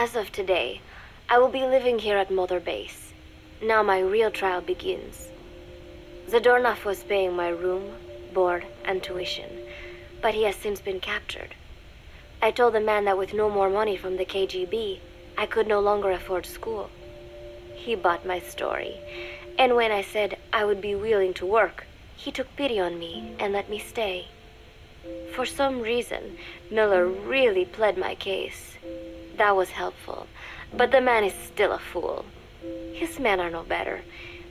As of today, I will be living here at Mother Base. Now my real trial begins. Zadornov was paying my room, board, and tuition, but he has since been captured. I told the man that with no more money from the KGB, I could no longer afford school. He bought my story, and when I said I would be willing to work, he took pity on me and let me stay. For some reason, Miller really pled my case. That was helpful, but the man is still a fool. His men are no better.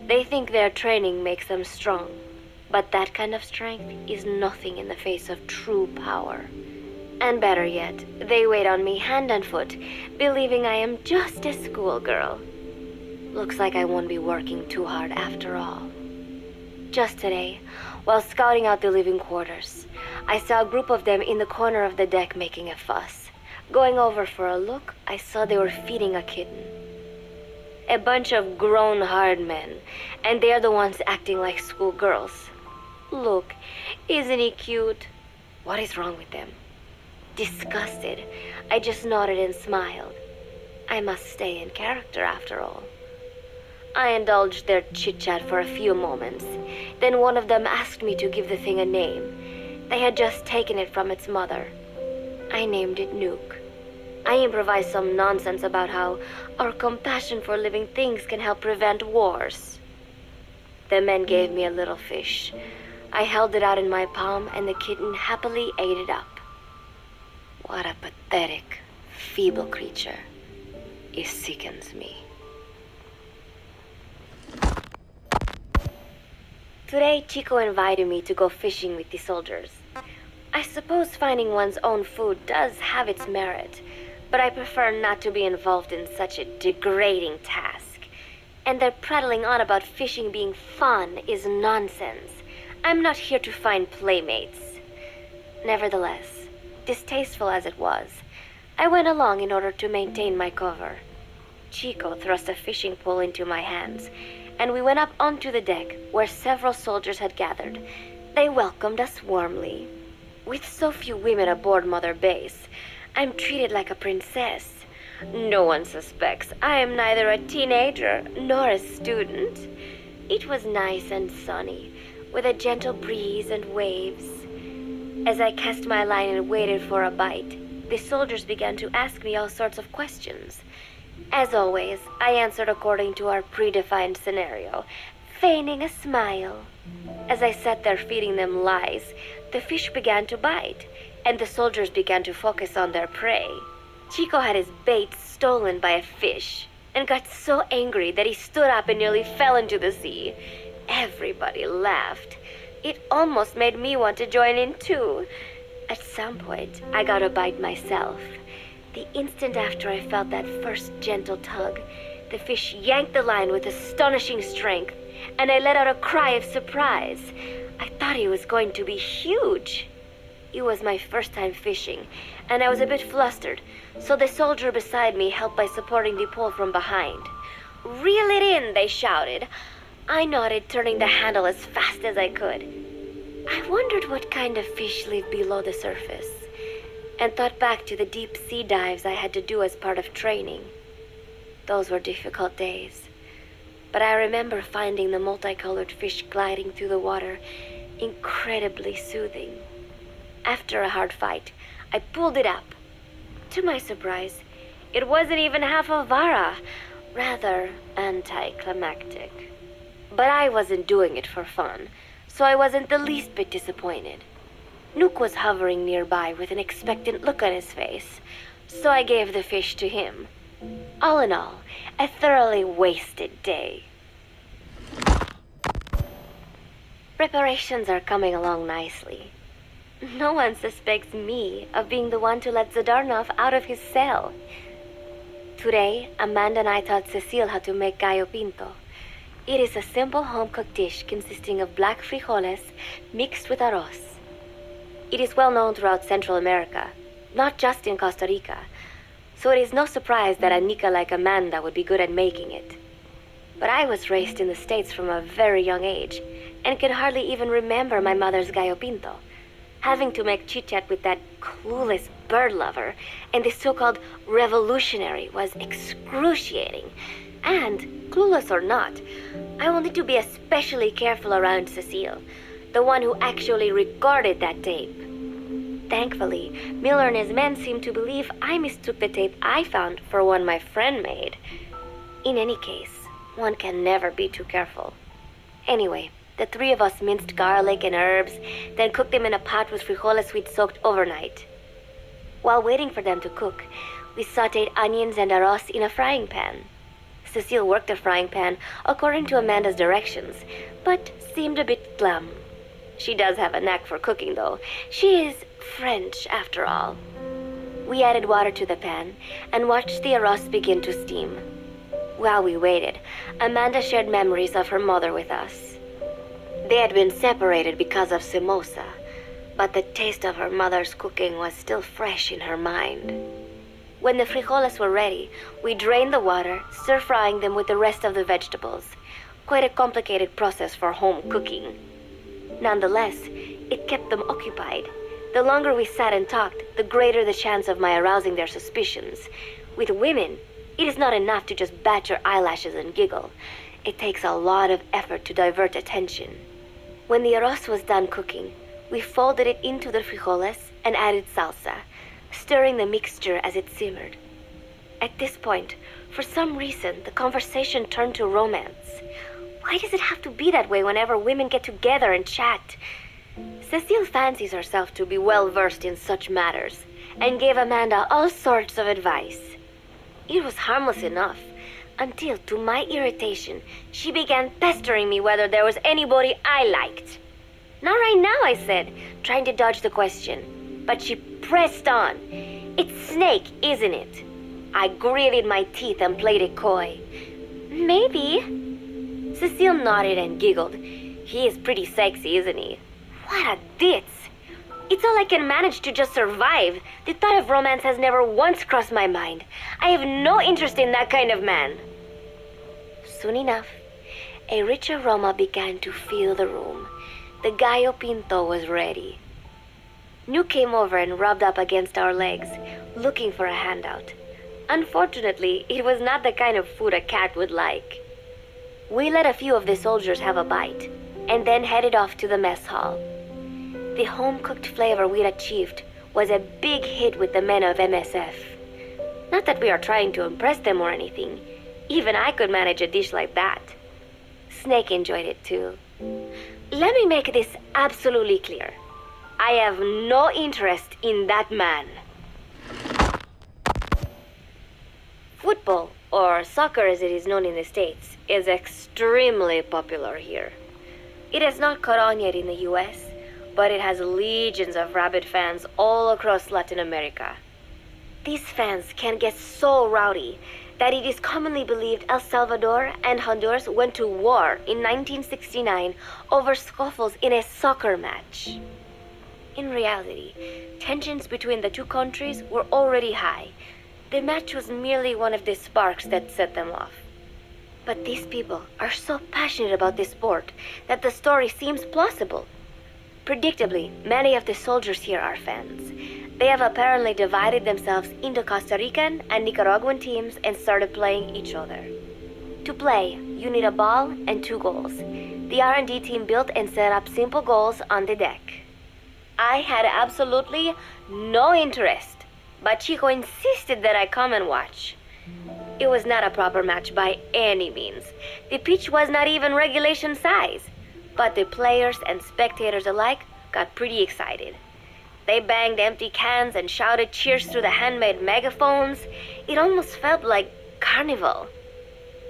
They think their training makes them strong, but that kind of strength is nothing in the face of true power. And better yet, they wait on me hand and foot, believing I am just a schoolgirl. Looks like I won't be working too hard after all. Just today, while scouting out the living quarters, I saw a group of them in the corner of the deck making a fuss. Going over for a look, I saw they were feeding a kitten. A bunch of grown hard men, and they're the ones acting like schoolgirls. Look, isn't he cute? What is wrong with them? Disgusted, I just nodded and smiled. I must stay in character after all. I indulged their chit-chat for a few moments. Then one of them asked me to give the thing a name. They had just taken it from its mother. I named it Nuke. I improvised some nonsense about how our compassion for living things can help prevent wars. The men gave me a little fish. I held it out in my palm and the kitten happily ate it up. What a pathetic, feeble creature. It sickens me. Today, Chico invited me to go fishing with the soldiers. I suppose finding one's own food does have its merit, but I prefer not to be involved in such a degrading task. And their prattling on about fishing being fun is nonsense. I'm not here to find playmates. Nevertheless, distasteful as it was, I went along in order to maintain my cover. Chico thrust a fishing pole into my hands, and we went up onto the deck where several soldiers had gathered. They welcomed us warmly. With so few women aboard Mother Base, I'm treated like a princess. No one suspects I am neither a teenager nor a student. It was nice and sunny, with a gentle breeze and waves. As I cast my line and waited for a bite, the soldiers began to ask me all sorts of questions. As always, I answered according to our predefined scenario, feigning a smile. As I sat there feeding them lies, the fish began to bite, and the soldiers began to focus on their prey. Chico had his bait stolen by a fish, and got so angry that he stood up and nearly fell into the sea. Everybody laughed. It almost made me want to join in too. At some point, I got a bite myself. The instant after I felt that first gentle tug, the fish yanked the line with astonishing strength, and I let out a cry of surprise. I thought he was going to be huge. It was my first time fishing, and I was a bit flustered, so the soldier beside me helped by supporting the pole from behind. "Reel it in," they shouted. I nodded, turning the handle as fast as I could. I wondered what kind of fish lived below the surface, and thought back to the deep sea dives I had to do as part of training. Those were difficult days, but I remember finding the multicolored fish gliding through the water incredibly soothing. After a hard fight, I pulled it up. To my surprise, it wasn't even half a vara, rather anticlimactic. But I wasn't doing it for fun, so I wasn't the least bit disappointed. Nuke was hovering nearby with an expectant look on his face, so I gave the fish to him. All in all, a thoroughly wasted day. Preparations are coming along nicely. No one suspects me of being the one to let Zadornov out of his cell. Today, Amanda and I taught Cecile how to make gallo pinto. It is a simple home-cooked dish consisting of black frijoles mixed with arroz. It is well known throughout Central America, not just in Costa Rica, so it is no surprise that a Nica like Amanda would be good at making it. But I was raised in the States from a very young age, and can hardly even remember my mother's gallo pinto, having to make chit-chat with that clueless bird lover, and the so-called revolutionary was excruciating. And, clueless or not, I will need to be especially careful around Cecile, the one who actually recorded that tape. Thankfully, Miller and his men seemed to believe I mistook the tape I found for one my friend made. In any case, one can never be too careful. Anyway, the three of us minced garlic and herbs, then cooked them in a pot with frijoles we'd soaked overnight. While waiting for them to cook, we sautéed onions and arroz in a frying pan. Cecile worked the frying pan according to Amanda's directions, but seemed a bit glum. She does have a knack for cooking, though. She is French, after all. We added water to the pan and watched the arroz begin to steam. While we waited, Amanda shared memories of her mother with us. They had been separated because of Somoza, but the taste of her mother's cooking was still fresh in her mind. When the frijoles were ready, we drained the water, stir-frying them with the rest of the vegetables. Quite a complicated process for home cooking. Nonetheless, it kept them occupied. The longer we sat and talked, the greater the chance of my arousing their suspicions. With women, it is not enough to just bat your eyelashes and giggle. It takes a lot of effort to divert attention. When the arroz was done cooking, we folded it into the frijoles and added salsa, stirring the mixture as it simmered. At this point, for some reason, the conversation turned to romance. Why does it have to be that way whenever women get together and chat? Cecile fancies herself to be well-versed in such matters, and gave Amanda all sorts of advice. It was harmless enough, until, to my irritation, she began pestering me whether there was anybody I liked. Not right now, I said, trying to dodge the question. But she pressed on. It's Snake, isn't it? I gritted my teeth and played it coy. Maybe. Cecile nodded and giggled. He is pretty sexy, isn't he? What a ditz. It's all I can manage to just survive. The thought of romance has never once crossed my mind. I have no interest in that kind of man. Soon enough, a rich aroma began to fill the room. The gallo pinto was ready. New came over and rubbed up against our legs, looking for a handout. Unfortunately, it was not the kind of food a cat would like. We let a few of the soldiers have a bite, and then headed off to the mess hall. The home-cooked flavor we'd achieved was a big hit with the men of MSF. Not that we are trying to impress them or anything. Even I could manage a dish like that. Snake enjoyed it too. Let me make this absolutely clear. I have no interest in that man. Football, or soccer as it is known in the States, is extremely popular here. It has not caught on yet in the US, but it has legions of rabid fans all across Latin America. These fans can get so rowdy that it is commonly believed El Salvador and Honduras went to war in 1969 over scuffles in a soccer match. In reality, tensions between the two countries were already high. The match was merely one of the sparks that set them off. But these people are so passionate about this sport that the story seems plausible. Predictably, many of the soldiers here are fans. They have apparently divided themselves into Costa Rican and Nicaraguan teams and started playing each other. To play, you need a ball and 2 goals. The R&D team built and set up simple goals on the deck. I had absolutely no interest, but Chico insisted that I come and watch. It was not a proper match by any means. The pitch was not even regulation size, but the players and spectators alike got pretty excited. They banged empty cans and shouted cheers through the handmade megaphones. It almost felt like carnival.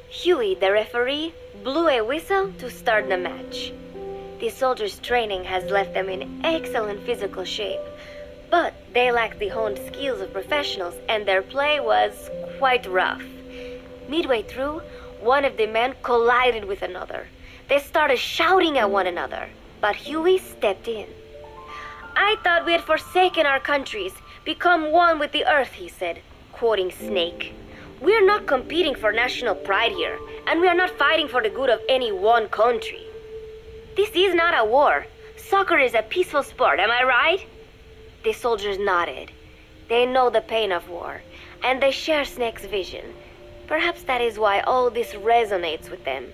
Huey, the referee, blew a whistle to start the match. The soldiers' training has left them in excellent physical shape, but they lacked the honed skills of professionals and their play was quite rough. Midway through, one of the men collided with another. They started shouting at one another, but Huey stepped in. I thought we had forsaken our countries, become one with the earth, he said, quoting Snake. We are not competing for national pride here, and we are not fighting for the good of any one country. This is not a war. Soccer is a peaceful sport, am I right? The soldiers nodded. They know the pain of war, and they share Snake's vision. Perhaps that is why all this resonates with them.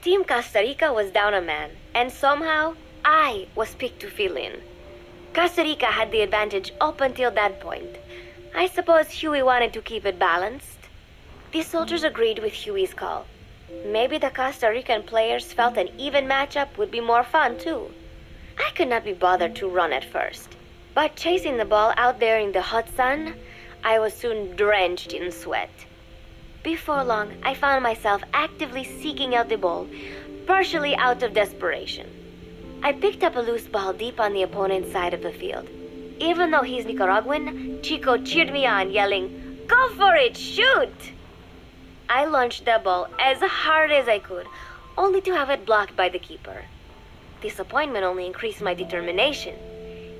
Team Costa Rica was down a man, and somehow I was picked to fill in. Costa Rica had the advantage up until that point. I suppose Huey wanted to keep it balanced. The soldiers agreed with Huey's call. Maybe the Costa Rican players felt an even matchup would be more fun too. I could not be bothered to run at first, but chasing the ball out there in the hot sun, I was soon drenched in sweat. Before long, I found myself actively seeking out the ball, partially out of desperation. I picked up a loose ball deep on the opponent's side of the field. Even though he's Nicaraguan, Chico cheered me on, yelling, "Go for it, shoot!" I launched the ball as hard as I could, only to have it blocked by the keeper. Disappointment only increased my determination.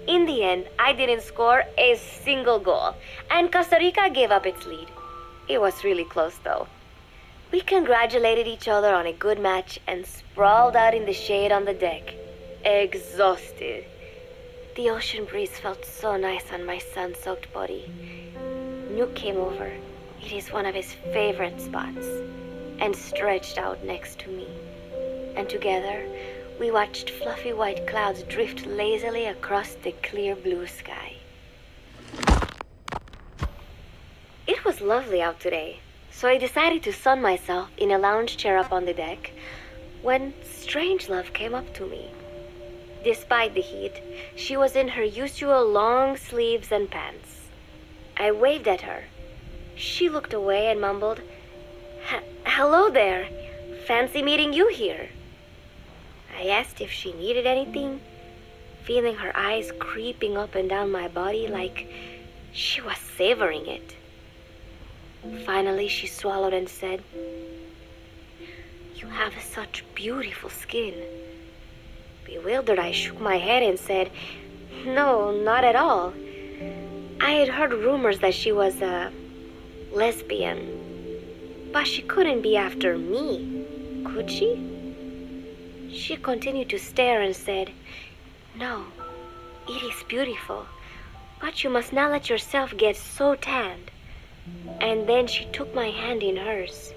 In the end, I didn't score a single goal, and Costa Rica gave up its lead. It was really close, though. We congratulated each other on a good match and sprawled out in the shade on the deck, exhausted. The ocean breeze felt so nice on my sun-soaked body. Nuke came over. It is one of his favorite spots, and stretched out next to me. And together, we watched fluffy white clouds drift lazily across the clear blue sky. It was lovely out today, so I decided to sun myself in a lounge chair up on the deck when Strangelove came up to me. Despite the heat, she was in her usual long sleeves and pants. I waved at her. She looked away and mumbled, "Hello there. Fancy meeting you here." I asked if she needed anything, feeling her eyes creeping up and down my body like she was savoring it. Finally, she swallowed and said, "You have such beautiful skin." Bewildered, I shook my head and said, "No, not at all. I had heard rumors that she was a lesbian, but she couldn't be after me, could she?" She continued to stare and said, "No, it is beautiful, but you must not let yourself get so tanned." And then she took my hand in hers.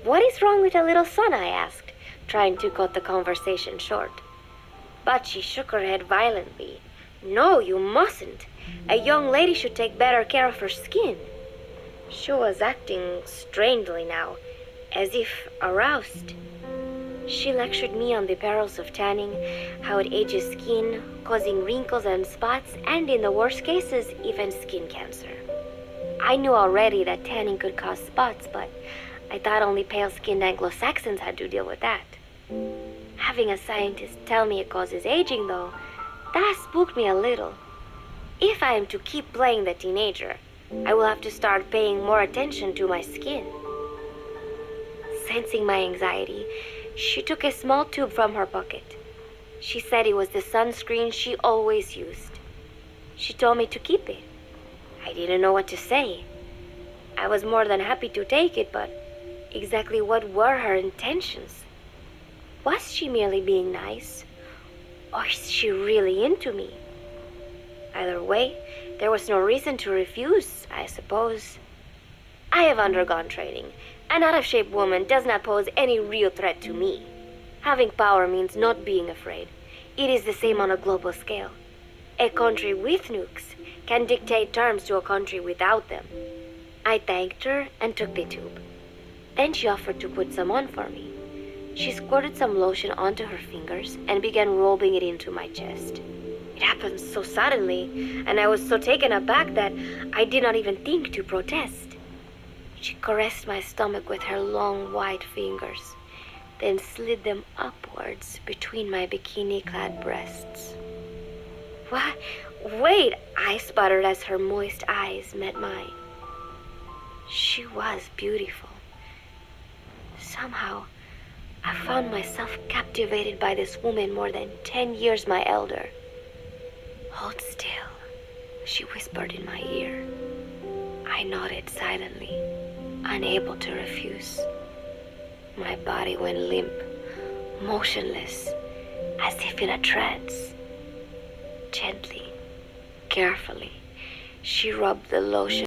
"What is wrong with a little sun?" I asked, trying to cut the conversation short. But she shook her head violently. "No, you mustn't. A young lady should take better care of her skin." She was acting strangely now, as if aroused. She lectured me on the perils of tanning, how it ages skin, causing wrinkles and spots, and in the worst cases, even skin cancer. I knew already that tanning could cause spots, but I thought only pale-skinned Anglo-Saxons had to deal with that. Having a scientist tell me it causes aging, though, that spooked me a little. If I am to keep playing the teenager, I will have to start paying more attention to my skin. Sensing my anxiety, she took a small tube from her pocket. She said it was the sunscreen she always used. She told me to keep it. I didn't know what to say. I was more than happy to take it, but exactly what were her intentions? Was she merely being nice? Or is she really into me? Either way, there was no reason to refuse, I suppose. I have undergone training. An out-of-shape woman does not pose any real threat to me. Having power means not being afraid. It is the same on a global scale. A country with nukes can dictate terms to a country without them. I thanked her and took the tube. Then she offered to put some on for me. She squirted some lotion onto her fingers and began rolling it into my chest. It happened so suddenly, and I was so taken aback that I did not even think to protest. She caressed my stomach with her long white fingers, then slid them upwards between my bikini-clad breasts. "What? Wait," I sputtered as her moist eyes met mine. She was beautiful. Somehow, I found myself captivated by this woman more than 10 years my elder. "Hold still," she whispered in my ear. I nodded silently, unable to refuse. My body went limp, motionless, as if in a trance. Gently, Carefully, she rubbed the lotion